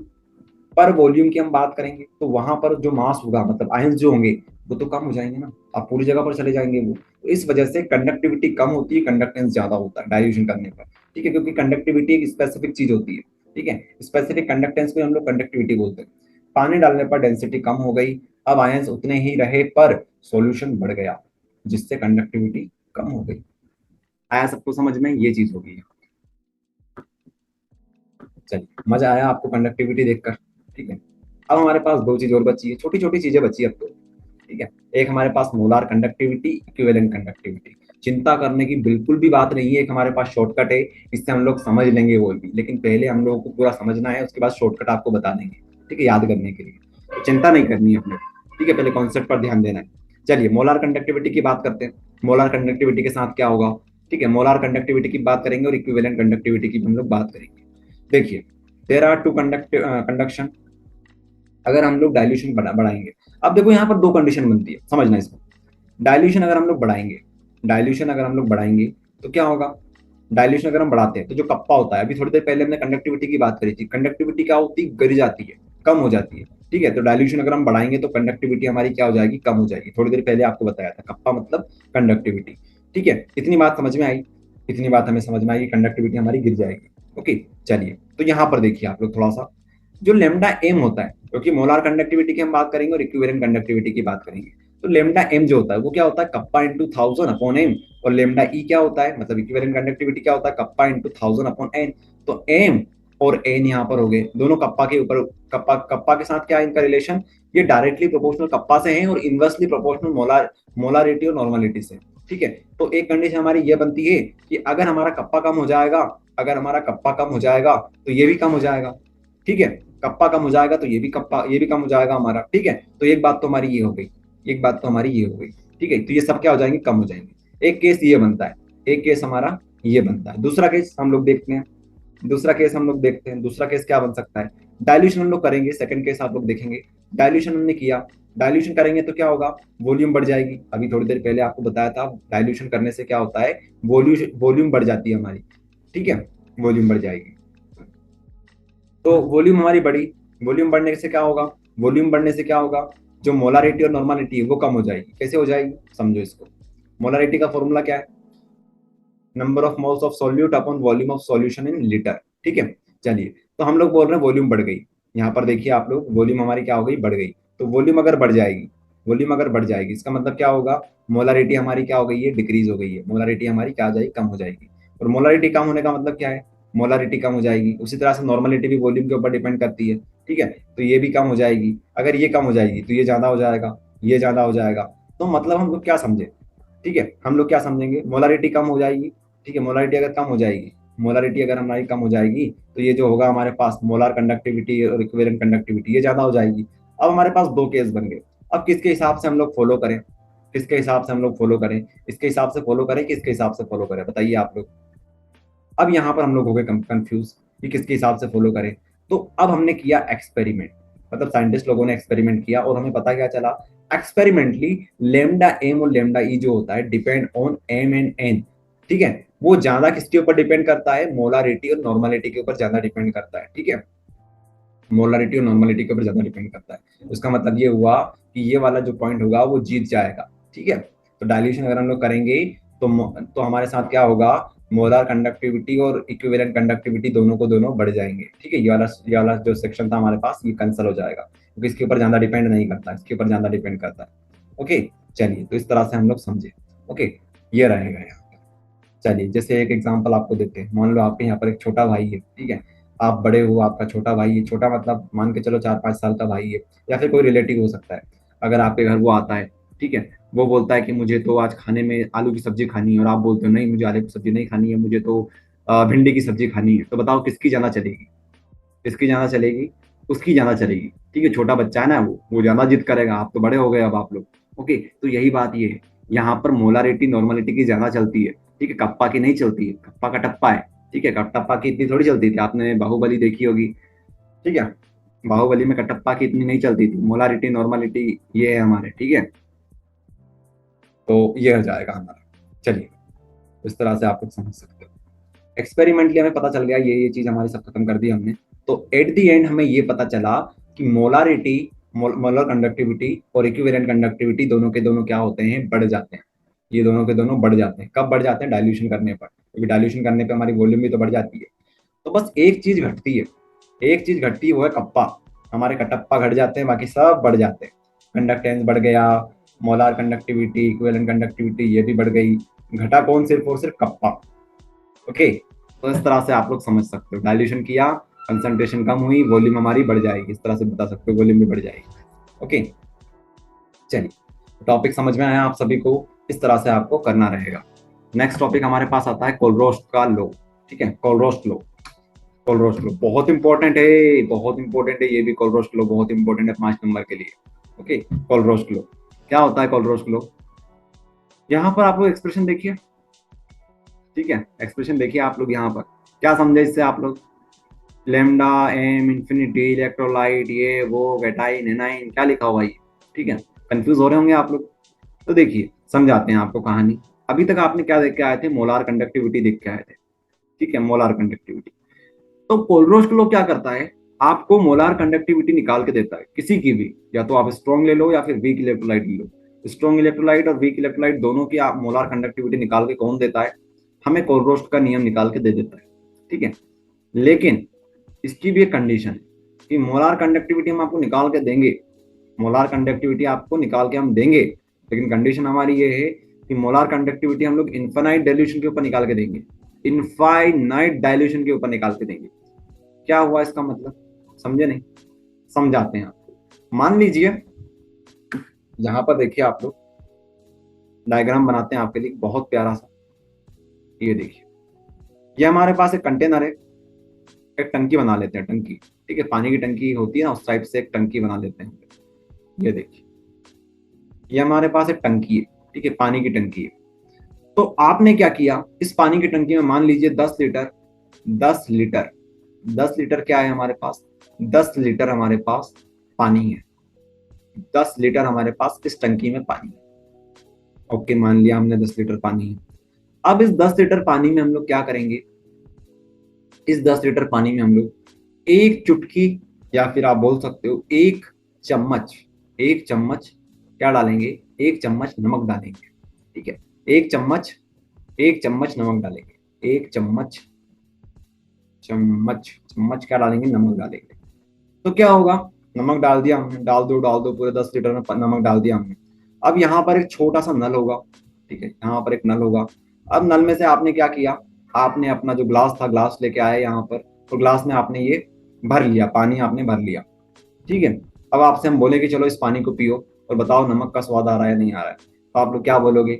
पर वॉल्यूम की हम बात करेंगे तो वहां पर जो मास होगा, मतलब आयंस जो होंगे वो तो कम हो जाएंगे ना, आप पूरी जगह पर चले जाएंगे वो। तो इस वजह से कंडक्टिविटी कम होती है, कंडक्टेंस ज्यादा होता है डाइल्यूशन करने पर। ठीक है, क्योंकि कंडक्टिविटी एक स्पेसिफिक चीज होती है। ठीक है, स्पेसिफिक कंडक्टेंस को हम लोग कंडक्टिविटी बोलते हैं। पानी डालने पर डेंसिटी कम हो गई, अब आयंस उतने ही रहे पर सॉल्यूशन बढ़ गया, जिससे कंडक्टिविटी कम हो गई। आया सबको समझ में, ये चीज होगी। चलिए, मजा आया आपको कंडक्टिविटी देखकर। ठीक है, अब हमारे पास दो चीज और बची है, छोटी छोटी चीजें बची है अब तो। ठीक है, एक हमारे पास मोलार कंडक्टिविटी, इक्विवेलेंट कंडक्टिविटी। चिंता करने की बिल्कुल भी बात नहीं है, एक हमारे पास शॉर्टकट है, इससे हम लोग समझ लेंगे वो भी। लेकिन पहले हम लोगों को पूरा समझना है, उसके बाद शॉर्टकट आपको बता देंगे। ठीक है, याद करने के लिए तो चिंता नहीं करनी है अपने। ठीक है, पहले कॉन्सेप्ट पर ध्यान देना है। चलिए, मोलार कंडक्टिविटी की बात करते हैं। मोलार कंडक्टिविटी के साथ क्या होगा, ठीक है, मोलार कंडक्टिविटी की बात करेंगे और इक्विवेलेंट कंडक्टिविटी की हम लोग बात करेंगे। देखिए, देर आर टू कंडक्शन। अगर हम लोग डायल्यूशन बढ़ाएंगे, अब देखो यहाँ पर दो कंडीशन बनती है, समझना इसको। डायल्यूशन अगर हम लोग बढ़ाएंगे, डायल्यूशन अगर हम लोग बढ़ाएंगे तो क्या होगा, डायल्यूशन अगर हम बढ़ाते हैं तो जो कप्पा होता है, अभी थोड़ी देर पहले हमने कंडक्टिविटी की बात करी थी, कंडक्टिविटी क्या होती है, गिर जाती है, कम हो जाती है। ठीक है, तो डायल्यूशन अगर हम बढ़ाएंगे तो कंडक्टिविटी हमारी क्या हो जाएगी, कम हो जाएगी। थोड़ी देर पहले आपको बताया था, कप्पा मतलब कंडक्टिविटी। ठीक है, इतनी बात समझ में आई, इतनी बात हमें समझ में आई कि कंडक्टिविटी हमारी गिर जाएगी। ओके, चलिए, तो यहाँ पर देखिए आप लोग थोड़ा सा, जो लेमडा एम होता है, क्योंकि मोलार कंडक्टिविटी की हम बात करेंगे और इक्विवेलेंट कंडक्टिविटी की बात करेंगे, तो लेमडा एम जो होता है वो क्या होता है, कप्पा इंटू 1000 अपॉन एम। और लेमडा ई क्या होता है, मतलब इक्विवेलेंट कंडक्टिविटी क्या होता है, कप्पा इंटू 1000 अपॉन एन। तो एम और एन यहाँ पर हो गए, दोनों कप्पा के ऊपर। कप्पा कप्पा के साथ क्या है इनका रिलेशन, ये डायरेक्टली प्रोपोर्शनल कप्पा से है और इनवर्सली प्रोपोर्शनल मोलारिटी और नॉर्मलिटी से। ठीक है, तो एक कंडीशन हमारी ये बनती है कि अगर हमारा कप्पा कम हो जाएगा, अगर हमारा कप्पा कम हो जाएगा तो ये भी कम हो जाएगा। ठीक है, कप्पा कम हो जाएगा तो ये भी कम हो जाएगा हमारा। ठीक है, तो एक बात तो हमारी ये हो गई, एक बात तो हमारी ये हो गई। ठीक है, तो ये सब क्या हो जाएंगे, कम हो जाएंगे। एक केस ये बनता है, एक केस हमारा ये बनता है। दूसरा केस हम लोग देखते हैं, दूसरा केस क्या बन सकता है, डायल्यूशन हम लोग करेंगे। सेकंड केस आप लोग देखेंगे, डायल्यूशन हमने किया, डायल्यूशन करेंगे तो क्या होगा, वॉल्यूम बढ़ जाएगी। अभी थोड़ी देर पहले आपको बताया था, डायल्यूशन करने से क्या होता है, वॉल्यूम बढ़ जाती है हमारी। ठीक है, वॉल्यूम बढ़ जाएगी। तो वॉल्यूम हमारी बढ़ी, वॉल्यूम बढ़ने से क्या होगा, वॉल्यूम बढ़ने से क्या होगा, जो मोलारिटी और नॉर्मलिटी है वो कम हो जाएगी। कैसे हो जाएगी, समझो इसको। मोलारिटी का फॉर्मूला क्या है, number of moles of solute upon volume of solution in litre. ठीक है, चलिए, तो हम लोग बोल रहे हैं वॉल्यूम बढ़ गई। यहाँ पर देखिए आप लोग, वॉल्यूम हमारी क्या हो गई, बढ़ गई। तो वॉल्यूम अगर बढ़ जाएगी, वॉल्यूम अगर बढ़ जाएगी, इसका मतलब क्या होगा, मोलारिटी हमारी क्या हो गई है, डिक्रीज हो गई है। मोलारिटी हमारी क्या आ जाएगी, कम हो जाएगी। और मोलारिटी कम होने का मतलब क्या है, मोलारिटी कम हो जाएगी। उसी तरह से नॉर्मलिटी भी वॉल्यूम के ऊपर डिपेंड करती है। ठीक है, तो ये भी कम हो जाएगी। अगर ये कम हो जाएगी तो ये ज्यादा हो जाएगा, ये ज्यादा हो जाएगा। तो मतलब हम लोग क्या समझे, ठीक है, हम लोग क्या समझेंगे, मोलारिटी कम हो जाएगी। ठीक है, मोलारिटी अगर कम हो जाएगी, मोलारिटी अगर हमारी कम हो जाएगी तो ये जो होगा हमारे पास मोलार कंडक्टिविटी और इक्विवेलेंट कंडक्टिविटी ये ज्यादा हो जाएगी। अब हमारे पास दो केस बन गए। अब किसके हिसाब से हम लोग फॉलो करें, किसके हिसाब से हम लोग फॉलो करें, इसके हिसाब से फॉलो करें, किसके हिसाब से फॉलो करें, बताइए आप लोग। अब यहाँ पर हम लोग हो गए कंफ्यूज कि किसके हिसाब से फॉलो करें। तो अब हमने किया एक्सपेरिमेंट, मतलब साइंटिस्ट लोगों ने एक्सपेरिमेंट किया और हमें पता क्या चला, एक्सपेरिमेंटली लेमडा एम और लेमडा ई जो होता है depend on M and N. ठीक है, वो ज्यादा किसके ऊपर डिपेंड करता है, मोलारिटी और नॉर्मलिटी के ऊपर ज्यादा डिपेंड करता है। ठीक है, मोलारिटी और नॉर्मलिटी के ऊपर ज्यादा डिपेंड करता है। उसका मतलब ये हुआ कि ये वाला जो पॉइंट होगा वो जीत जाएगा। ठीक है, तो डायल्यूशन अगर हम लोग करेंगे तो हमारे साथ क्या होगा, मोलार कंडक्टिविटी और इक्विवेलेंट कंडक्टिविटी दोनों को दोनों बढ़ जाएंगे। ठीक है, ये वाला जो सेक्शन था हमारे पास ये कैंसिल हो जाएगा, क्योंकि इसके ऊपर ज्यादा डिपेंड नहीं करता, इसके ऊपर ज्यादा डिपेंड करता है। ओके, चलिए, तो इस तरह से हम लोग समझे। ओके, ये रहेगा यहाँ। चलिए, जैसे एक एग्जांपल आपको देते हैं, मान लो आपके यहाँ पर एक छोटा भाई है। ठीक है, आप बड़े हो, आपका छोटा भाई है, छोटा मतलब मान के चलो 4-5 साल का भाई है, या फिर कोई रिलेटिव हो सकता है। अगर आपके घर वो आता है, ठीक है, वो बोलता है कि मुझे तो आज खाने में आलू की सब्जी खानी है, और आप बोलते हो नहीं मुझे आलू की सब्जी नहीं खानी है, मुझे तो भिंडी की सब्जी खानी है, तो बताओ किसकी ज्यादा चलेगी? किसकी ज्यादा चलेगी? उसकी ज्यादा चलेगी। ठीक है, छोटा बच्चा है ना, वो ज्यादा जिद करेगा। आप तो बड़े हो गए अब आप लोग। ओके, तो यही बात ये है, यहाँ पर मोलारिटी नॉर्मलिटी की ज्यादा चलती है। ठीक है, कप्पा की नहीं चलती है, कप्पा का टप्पा है। ठीक है, कटप्पा की इतनी थोड़ी चलती थी, आपने बाहुबली देखी होगी। ठीक है, बाहुबली में कटप्पा की इतनी नहीं चलती थी। मोलारिटी नॉर्मलिटी ये है हमारे। ठीक है, तो ये हो जाएगा हमारा। चलिए, इस तरह से आप लोग समझ सकते हो। एक्सपेरिमेंटली हमें पता चल गया, ये चीज हमारी सब खत्म कर दी हमने। तो एट द एंड हमें ये पता चला कि मोलारिटी, मोलर कंडक्टिविटी और इक्विवेलेंट कंडक्टिविटी दोनों के दोनों क्या होते हैं, बढ़ जाते हैं। ये दोनों के दोनों बढ़ जाते हैं। कब बढ़ जाते हैं? डाइल्यूशन करने पर, क्योंकि डाइल्यूशन करने पर हमारी वॉल्यूम भी तो बढ़ जाती है। तो बस एक चीज घटती है, एक चीज घटती है, वो है कप्पा। हमारे कटप्पा घट जाते हैं, बाकी सब बढ़ जाते हैं। कंडक्टेंस बढ़ गया, मोलार कंडक्टिविटी, इक्विवेलेंट कंडक्टिविटी ये भी बढ़ गई। घटा कौन? सिर्फ और सिर्फ कप्पा। ओके, तो इस तरह से आप लोग समझ सकते हो, डाइल्यूशन किया, कंसंट्रेशन कम हुई, वॉल्यूम हमारी बढ़ जाएगी। इस तरह से बता सकते हो, वॉल्यूम भी बढ़ जाएगी। ओके, चलिए, टॉपिक समझ में आया आप सभी को? इस तरह से आपको करना रहेगा। नेक्स्ट टॉपिक हमारे पास आता है कोलरोस्ट का लो। ठीक है, कोलरोस्ट लो। कोलरोस्ट लो बहुत इंपॉर्टेंट है, बहुत इंपॉर्टेंट है ये भी। कोलरोस्ट लो बहुत इंपॉर्टेंट है 5 नंबर के लिए। ओके, कोलरोस्ट लो क्या होता है? कोलरोस्ट लो, यहाँ पर आप लोग एक्सप्रेशन देखिए। ठीक है, एक्सप्रेशन देखिए आप लोग यहाँ पर। क्या समझे इससे आप लोग? लेमडा, एम, इंफिनिटी, इलेक्ट्रोलाइट, ये वो, गेटाइन, एनाइन, क्या लिखा हुआ ये? ठीक है, कंफ्यूज हो रहे होंगे आप लोग। तो देखिए, समझाते हैं आपको कहानी। अभी तक आपने क्या देख के आए थे? मोलार कंडक्टिविटी देख के आए थे। ठीक है, मोलार कंडक्टिविटी। तो कोलरोस्ट लो क्या करता है? आपको मोलार कंडक्टिविटी निकाल के देता है, किसी की भी। या तो आप स्ट्रॉन्ग ले लो या फिर वीक इलेक्ट्रोलाइट ले लो। स्ट्रॉन्ग इलेक्ट्रोलाइट और वीक इलेक्ट्रोलाइट दोनों की आप मोलार कंडक्टिविटी निकाल के कौन देता है? हमें कोलरोस्ट का नियम निकाल के दे देता है। ठीक है, लेकिन इसकी भी एक कंडीशन है कि मोलार कंडक्टिविटी हम आपको निकाल के देंगे। मोलार कंडक्टिविटी आपको निकाल के हम देंगे, लेकिन कंडीशन हमारी ये है कि मोलार कंडक्टिविटी हम लोग इनफाइनाइट डाइल्यूशन के ऊपर निकाल के देंगे। इनफाइनाइट डाइल्यूशन के ऊपर निकाल के देंगे। क्या हुआ इसका मतलब? समझे नहीं? समझाते हैं आपको। मान लीजिए, यहां पर देखिए आप लोग, डायग्राम बनाते हैं आपके लिए बहुत प्यारा सा। ये देखिए, ये हमारे पास एक कंटेनर है, एक टंकी बना लेते हैं, टंकी। ठीक है, पानी की टंकी होती है ना, उस टाइप से एक टंकी बना लेते हैं। ये देखिए, ये हमारे पास एक टंकी है। ठीक है, पानी की टंकी है। तो आपने क्या किया, इस पानी की टंकी में मान लीजिए 10 लीटर, 10 लीटर, 10 लीटर क्या है हमारे पास? 10 लीटर हमारे पास पानी है। 10 लीटर हमारे पास इस टंकी में पानी है। ओके, मान लिया हमने 10 लीटर पानी है। अब इस 10 लीटर पानी में हम लोग क्या करेंगे? इस 10 लीटर पानी में हम लोग एक चुटकी, या फिर आप बोल सकते हो एक चम्मच, एक चम्मच क्या डालेंगे? एक चम्मच नमक डालेंगे। ठीक है, एक चम्मच, एक चम्मच नमक डालेंगे। एक चम्मच, चम्मच चम्मच क्या डालेंगे? नमक डालेंगे। तो क्या होगा? नमक डाल दिया हमने, डाल दो पूरे 10 लीटर में नमक डाल दिया हमने। अब यहाँ पर एक छोटा सा नल होगा। ठीक है, यहाँ पर एक नल होगा। अब नल में से आपने क्या किया? आपने अपना जो ग्लास था, ग्लास लेके आए यहाँ पर, तो ग्लास में आपने ये भर लिया, पानी आपने भर लिया। ठीक है, अब आपसे हम बोले कि चलो इस पानी को पियो और बताओ नमक का स्वाद आ रहा है नहीं आ रहा है। तो आप लोग क्या बोलोगे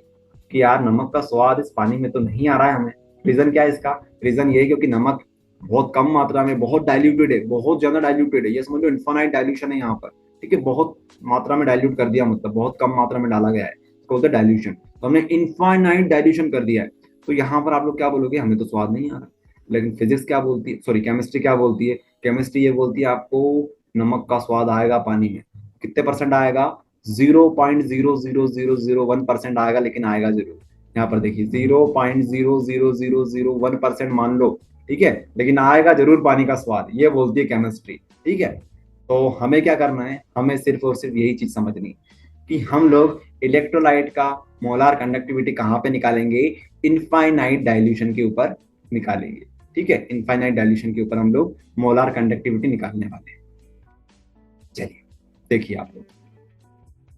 कि यार नमक का स्वाद इस पानी में तो नहीं आ रहा है हमें। रीजन क्या है इसका? रीजन ये है क्योंकि नमक बहुत कम मात्रा में, बहुत डाइल्यूटेड है, बहुत ज्यादा डाइल्यूटेड है। ये समझ लो इन्फानाइट डाइल्यूशन है यहाँ पर। ठीक है, बहुत मात्रा में डाइल्यूट कर दिया, मतलब बहुत कम मात्रा में डाला गया है, इसको बोलते हैं डाइल्यूशन। तो हमने इनफाइनाइट डाइल्यूशन कर दिया है। तो यहाँ पर आप लोग क्या बोलोगे? हमें तो स्वाद नहीं आ रहा। लेकिन फिजिक्स क्या बोलती है, सॉरी केमिस्ट्री क्या बोलती है? केमिस्ट्री ये बोलती है आपको नमक का स्वाद आएगा पानी में। कितने परसेंट आएगा? 0.00001% आएगा, लेकिन आएगा जरूर। यहाँ पर देखिए 0.00001% मान लो। ठीक है, लेकिन आएगा जरूर पानी का स्वाद, ये बोलती है केमिस्ट्री। ठीक है, तो हमें क्या करना है? हमें सिर्फ और सिर्फ यही चीज समझनी कि हम लोग इलेक्ट्रोलाइट का मोलार कंडक्टिविटी कहाँ पे निकालेंगे? इनफाइनाइट डाइल्यूशन के ऊपर निकालेंगे। ठीक है, इनफाइनाइट डाइल्यूशन के ऊपर हम लोग मोलार कंडक्टिविटी निकालने वाले हैं। चलिए, देखिए आप लोग,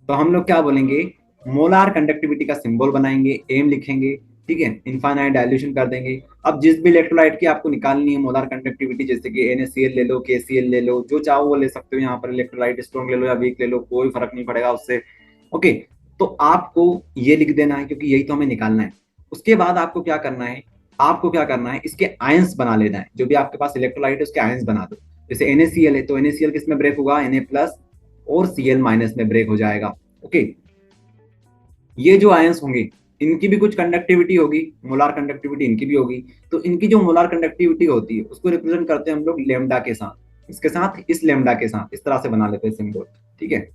तो हम लोग क्या बोलेंगे? मोलार कंडक्टिविटी का सिंबल बनाएंगे, एम लिखेंगे। ठीक है, इनफाइनाइट डाइल्यूशन कर देंगे। अब जिस भी इलेक्ट्रोलाइट की आपको निकालनी है मोलार कंडक्टिविटी, जैसे कि NaCl ले लो, KCl ले लो, जो चाहो वो ले सकते हो। यहाँ पर इलेक्ट्रोलाइट स्ट्रॉन्ग ले लो या वीक ले लो, कोई फर्क नहीं पड़ेगा उससे। ओके, तो आपको ये लिख देना है क्योंकि यही तो हमें निकालना है। उसके बाद आपको क्या करना है? आपको क्या करना है, इसके आयंस बना लेना है, जो भी आपके पास इलेक्ट्रोलाइट है उसके आयंस बना दो। जैसे NaCl है तो NaCl किस में ब्रेक होगा, Na प्लस और Cl माइनस में ब्रेक हो जाएगा। ओके, ये जो आयंस होंगे इनकी भी कुछ कंडक्टिविटी होगी, मोलार कंडक्टिविटी इनकी भी होगी। तो इनकी जो मोलार कंडक्टिविटी होती है उसको रिप्रेजेंट करते हैं हम लोग लेमडा के साथ, इसके साथ, इस लेमडा के साथ इस तरह से बना लेते हैं सिंबल। ठीक है,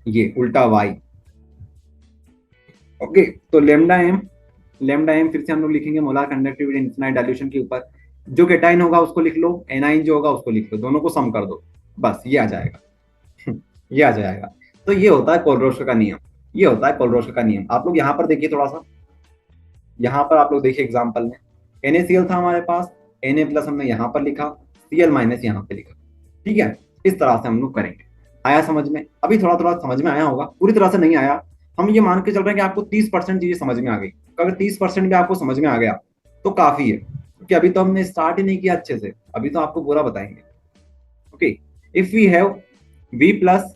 ये उल्टा वाई। ओके, तो लेमडा एम फिर से हम लोग लिखेंगे मोलार कंडक्टिविटी इनफिनाइट डाइल्यूशन के ऊपर। जो केटाइन होगा उसको लिख लो, एनाइन जो होगा उसको लिख लो, दोनों को सम कर दो, बस ये आ जाएगा। ये आ जाएगा। तो ये होता है कोलरोस्कर का नियम, ये होता है कोलरोस्कर का नियम। आप लोग यहाँ पर देखिए थोड़ा सा, यहाँ पर आप लोग देखिए एग्जाम्पल में NaCl था हमारे पास, Na प्लस हमने यहाँ पर लिखा, Cl माइनस यहाँ पे लिखा। ठीक है, इस तरह से हम लोग करेंगे। आया समझ में? अभी थोड़ा थोड़ा समझ में आया होगा, पूरी तरह से नहीं आया। हम ये मान के चल रहे हैं कि आपको 30% चीजें समझ में आ गई। अगर 30% भी आपको समझ में आ गया तो काफी है, क्योंकि अभी तो हमने स्टार्ट ही नहीं किया अच्छे से, अभी तो आपको पूरा बताएंगे। Okay, if we have V plus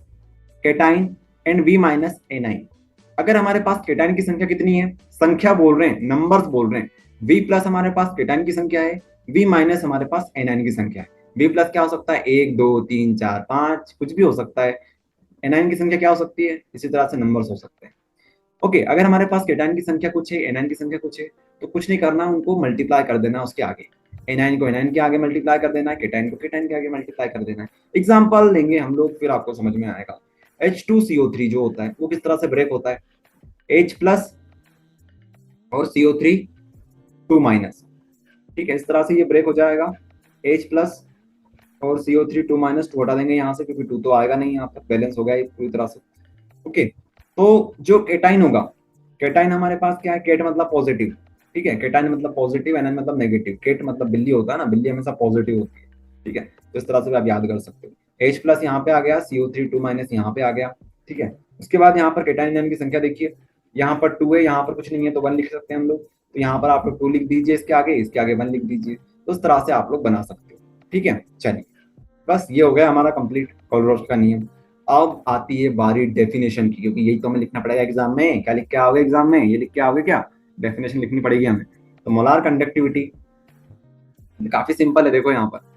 cation and V minus anion, अगर हमारे पास केटाइन की संख्या कितनी है, संख्या बोल रहे हैं, नंबर्स बोल रहे हैं। V प्लस हमारे पास केटाइन की संख्या है, V माइनस हमारे पास एनाइन की संख्या है। V प्लस क्या हो सकता है, 1 2 3 4 5, कुछ भी हो सकता है। एनाइन की संख्या क्या हो सकती है, इसी तरह से नंबर्स हो सकते हैं। ओके, अगर हमारे पास केटाइन की संख्या कुछ है, एनाइन की संख्या कुछ है, तो कुछ नहीं करना, उनको मल्टीप्लाई कर देना उसके आगे। एनाइन को एनाइन के आगे मल्टीप्लाई कर देना है, केटाइन को केटाइन के आगे मल्टीप्लाई कर देना है। एग्जाम्पल लेंगे हम लोग, फिर आपको समझ में आएगा। H2CO3 जो होता है वो किस तरह से ब्रेक होता है, H प्लस और CO3 2 माइनस। ठीक है, इस तरह से ये ब्रेक हो जाएगा। H प्लस और CO3 2 माइनस, 2 हटा देंगे यहाँ से क्योंकि 2 तो आएगा नहीं, यहाँ पर बैलेंस हो गया ये पूरी तरह से। ओके, तो जो केटाइन होगा, केटाइन हमारे पास क्या है, केट मतलब पॉजिटिव। ठीक है, केटाइन मतलब पॉजिटिव, एनाइन मतलब नेगेटिव। केट मतलब बिल्ली होता है ना, बिल्ली हमेशा पॉजिटिव होती है। ठीक है, तो इस तरह से भी आप याद कर सकते हो। H प्लस यहाँ पे आ गया, CO3 2 माइनस यहाँ पे आ गया। ठीक है, उसके बाद यहाँ पर केटाइन एनाइन की संख्या देखिए, यहाँ पर 2 है, यहाँ पर कुछ नहीं है तो 1 लिख सकते हैं हम लोग। तो यहाँ पर आप लोग 2 लिख दीजिए, इसके आगे 1 लिख दीजिए। तो इस तरह से आप लोग बना सकते हो। ठीक है, चलिए, बस ये हो गया हमारा कंप्लीट कोलरोस्कर का नियम। अब आती है बारी डेफिनेशन की, क्योंकि यही तो हमें लिखना पड़ेगा एग्जाम में। क्या लिख के आओगे एग्जाम में, ये लिख के आओगे क्या, डेफिनेशन लिखनी पड़ेगी हमें। तो मोलार कंडक्टिविटी काफी सिंपल है, देखो यहाँ पर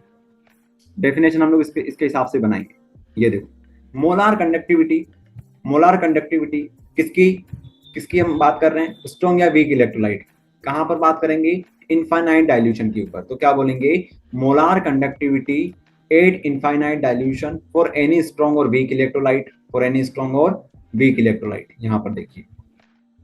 डेफिनेशन हम लोग इसके इसके हिसाब से बनाएंगे। ये देखो, मोलार कंडक्टिविटी, मोलार कंडक्टिविटी किसकी किसकी हम बात कर रहे हैं, स्ट्रॉन्ग या वीक इलेक्ट्रोलाइट। कहाँ पर बात करेंगे, इनफाइनाइट डाइल्यूशन के ऊपर। तो क्या बोलेंगे, molar conductivity at infinite dilution for any strong और weak electrolyte, for any strong और वीक इलेक्ट्रोलाइट। यहाँ पर देखिए,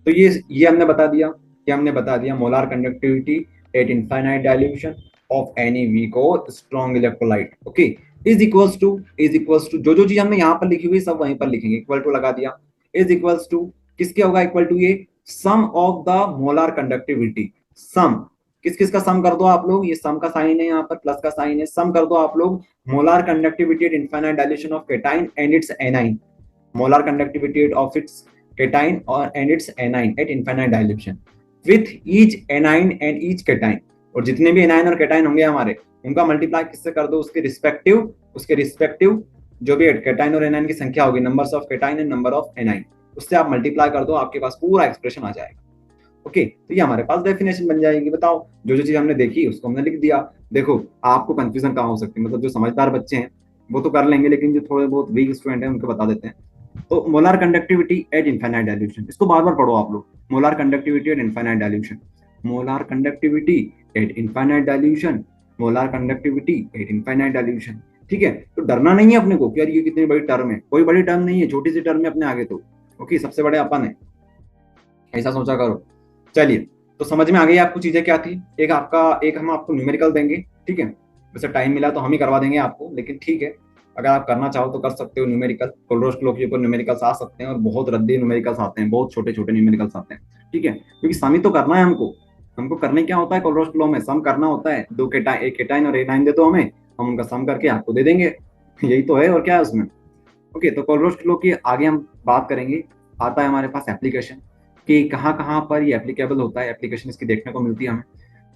तो ये हमने बता दिया, molar conductivity at infinite dilution of any weak और strong electrolyte. Okay, is equals to जो चीज हमने यहाँ पर लिखी हुई सब वहीं पर लिखेंगे, इक्वल टू लगा दिया। इज इक्वल्स टू किसके होगा, इक्वल टू ये सम ऑफ द मोलार कंडक्टिविटी। सम किस किस का सम कर दो आप लोग, ये सम का साइन है, यहाँ पर प्लस का साइन है, सम कर दो आप लोग। Molar conductivity at infinite dilution of cation and its anion, molar conductivity of its cation और and its anion at infinite dilution with each anion and each cation. और जितने भी एनाइन और केटाइन होंगे हमारे, उनका मल्टीप्लाई किससे कर दो, उसके रिस्पेक्टिव जो भी केटाइन और एनाइन की संख्या होगी, numbers of cation and number of anion, उससे आप मल्टीप्लाई कर दो, आपके पास पूरा एक्सप्रेशन आ जाएगा। ओके, तो ये हमारे पास डेफिनेशन बन जाएगी। बताओ, जो चीज हमने देखी उसको हमने लिख दिया। देखो, आपको कंफ्यूजन कहाँ हो सकती है, मतलब जो समझदार बच्चे हैं वो तो कर लेंगे, लेकिन जो थोड़े बहुत वीक स्टूडेंट हैं उनको बता देते हैं। तो molar conductivity at infinite dilution, इसको बार बार पढ़ो आप लोग। Molar conductivity at infinite dilution, molar conductivity at infinite dilution, molar conductivity at infinite dilution. ठीक है, तो डरना नहीं है अपने को कि यार ये कितनी बड़ी टर्म है, कोई बड़ी टर्म नहीं है, छोटी सी टर्म है अपने आगे तो। ओके, सबसे बड़े अपन है, ऐसा सोचा करो। चलिए, तो समझ में आ गई आपको चीजें क्या थी। एक हम आपको न्यूमेरिकल देंगे। ठीक है, वैसे टाइम मिला तो हम ही करवा देंगे आपको, लेकिन ठीक है, अगर आप करना चाहो तो कर सकते हो न्यूमेरिकल। कोलरोस्कर के ऊपर न्यूमेरिकल्स आ सकते हैं, और बहुत रद्दी न्यूमेरिकल्स आते हैं, बहुत छोटे छोटे न्यूमेरिकल्स आते हैं। ठीक है, क्योंकि सम ही तो करना है हमको करने क्या होता है, कोलरोस्कर लॉ में सम करना होता है। एक केटाइन और एनाइन दे दो हमें, हम उनका सम करके आपको दे देंगे। यही तो है, और क्या है उसमें। ओके, तो कोलरोस्कर लॉ की आगे हम बात करेंगे। आता है हमारे पास एप्लीकेशन, कि कहाँ कहाँ पर ये एप्लीकेबल होता है, एप्लीकेशन इसकी देखने को मिलती है हमें।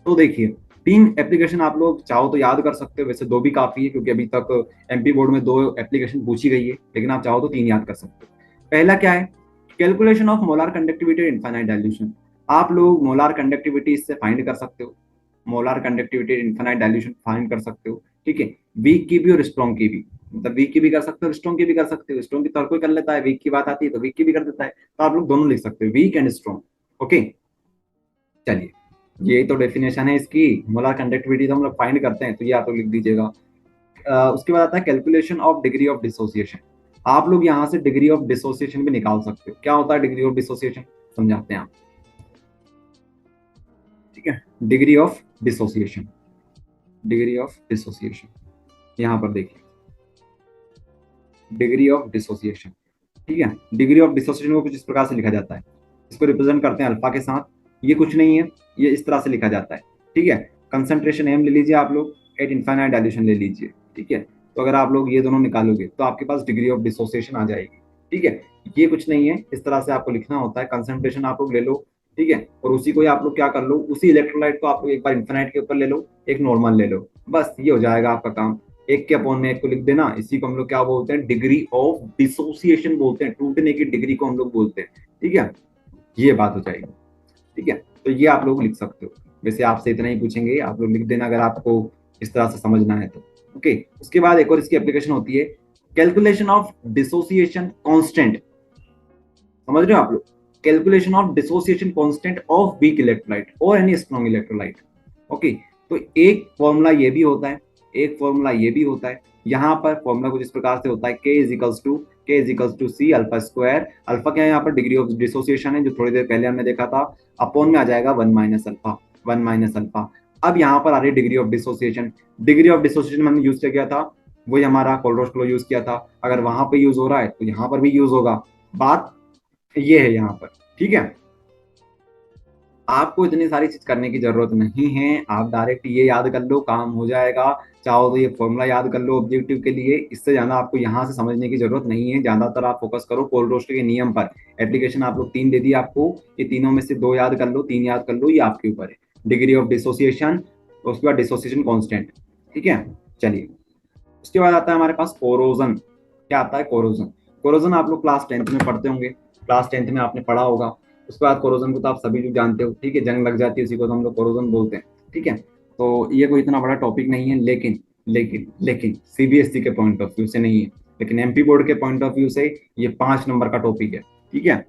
तो देखिए, 3 एप्लीकेशन आप लोग चाहो तो याद कर सकते हो, वैसे 2 भी काफी है, क्योंकि अभी तक MP बोर्ड में 2 एप्लीकेशन पूछी गई है, लेकिन आप चाहो तो 3 याद कर सकते हो। पहला क्या है, calculation of molar conductivity infinite dilution. आप लोग मोलार कंडक्टिविटी इससे फाइंड कर सकते हो। Molar conductivity, infinite dilution find कर सकते हो। ठीक है, वीक की भी और स्ट्रॉन्ग की भी, मतलब वीक की भी कर सकते हो, स्ट्रॉन्ग की भी कर सकते हो। स्ट्रॉन्ग की तो हर कोई कर लेता है, वीक की बात आती है तो वीक की भी कर देता है, तो आप लोग दोनों लिख सकते हो, वीक एंड स्ट्रॉन्ग। ओके, चलिए, यही तो डेफिनेशन है इसकी। मोलार कंडक्टिविटी तो हम लोग फाइंड करते हैं, तो ये आप लोग लिख दीजिएगा। उसके बाद आता है calculation of degree of dissociation. आप लोग यहाँ से डिग्री ऑफ डिसोसिएशन भी निकाल सकते हो। क्या होता है डिग्री ऑफ डिसोसिएशन, समझाते हैं आप। ठीक है, degree of dissociation, degree of dissociation, यहाँ पर देखिए, डिग्री ऑफ डिसोसिएशन। ठीक है, डिग्री ऑफ डिसोसिएशन को कुछ इस प्रकार से लिखा जाता है, इसको रिप्रेजेंट करते हैं अल्फा के साथ। ये कुछ नहीं है, ये इस तरह से लिखा जाता है। ठीक है, कंसंट्रेशन एम ले लीजिए आप लोग, एट इनफाइनाइट डाइल्यूशन ले लीजिए। ठीक है, तो अगर आप लोग ये दोनों निकालोगे तो आपके पास डिग्री ऑफ डिसोसिएशन आ जाएगी। ठीक है, ये कुछ नहीं है, इस तरह से आपको लिखना होता है। कंसंट्रेशन आप लोग ले लो, ठीक है, और उसी को ही आप लोग क्या कर लो, उसी इलेक्ट्रोलाइट को आप लोग एक बार इन्फाइनाइट के ऊपर ले लो, एक नॉर्मल ले लो, बस ये हो जाएगा आपका काम। एक के अपॉन में एक को लिख देना, इसी को हम लोग क्या बोलते हैं, डिग्री ऑफ डिसोसिएशन बोलते हैं, टूटने की डिग्री को हम लोग बोलते हैं। ठीक है, ये बात हो जाएगी। ठीक है, तो ये आप लोग लिख सकते हो। वैसे आपसे इतना ही पूछेंगे, आप लोग लिख देना अगर आपको इस तरह से समझना है तो। ओके, उसके बाद एक और इसकी एप्लीकेशन होती है, कैलकुलेशन ऑफ डिसोसिएशन कांस्टेंट। समझ रहे हो आप लोग, calculation of dissociation constant of weak electrolyte और एनी स्ट्रॉन्ग इलेक्ट्रोलाइट। ओके, तो एक फॉर्मूला ये भी होता है, एक फॉर्मूला ये भी होता है। यहाँ पर फॉर्मूला कुछ इस प्रकार से होता है, K is equals to C alpha square. Alpha क्या है यहाँ पर, डिग्री ऑफ डिसोसिएशन है, जो थोड़ी देर पहले हमने देखा था। अपॉन में आ जाएगा 1 माइनस अल्फा, 1 माइनस अल्फा। अब यहाँ पर आ रही degree of dissociation. Degree of dissociation में हमने यूज किया था, वही हमारा कोलरोस क्लो यूज किया था। अगर वहां पे यूज हो रहा है तो यहाँ पर भी यूज होगा। बात ये है यहाँ पर। ठीक है, आपको इतनी सारी चीज करने की जरूरत नहीं है, आप डायरेक्ट ये याद कर लो, काम हो जाएगा। चाहो तो ये फॉर्मूला याद कर लो ऑब्जेक्टिव के लिए, इससे ज्यादा आपको यहाँ से समझने की जरूरत नहीं है। ज्यादातर आप फोकस करो कोलरोस्टर के नियम पर। एप्लीकेशन आप लोग 3 दे दी आपको, ये तीनों में से 2 याद कर लो, 3 याद कर लो, ये आपके ऊपर है। डिग्री ऑफ डिसोसिएशन, उसके बाद डिसोसिएशन कॉन्स्टेंट। ठीक है, चलिए, उसके बाद आता है हमारे पास कोरोजन। क्या आता है, कोरोजन। कोरोजन आप लोग क्लास 10th में पढ़ते होंगे, क्लास 10th में आपने पढ़ा होगा। उसके बाद कोरोजन को तो आप सभी लोग जानते हो। ठीक है, जंग लग जाती है उसी को तो हम लोग कोरोजन बोलते हैं। ठीक है, तो ये कोई इतना बड़ा टॉपिक नहीं है, लेकिन सीबीएसई के पॉइंट ऑफ व्यू से नहीं है, लेकिन एमपी बोर्ड के पॉइंट ऑफ व्यू से ये 5 नंबर का टॉपिक है। ठीक है,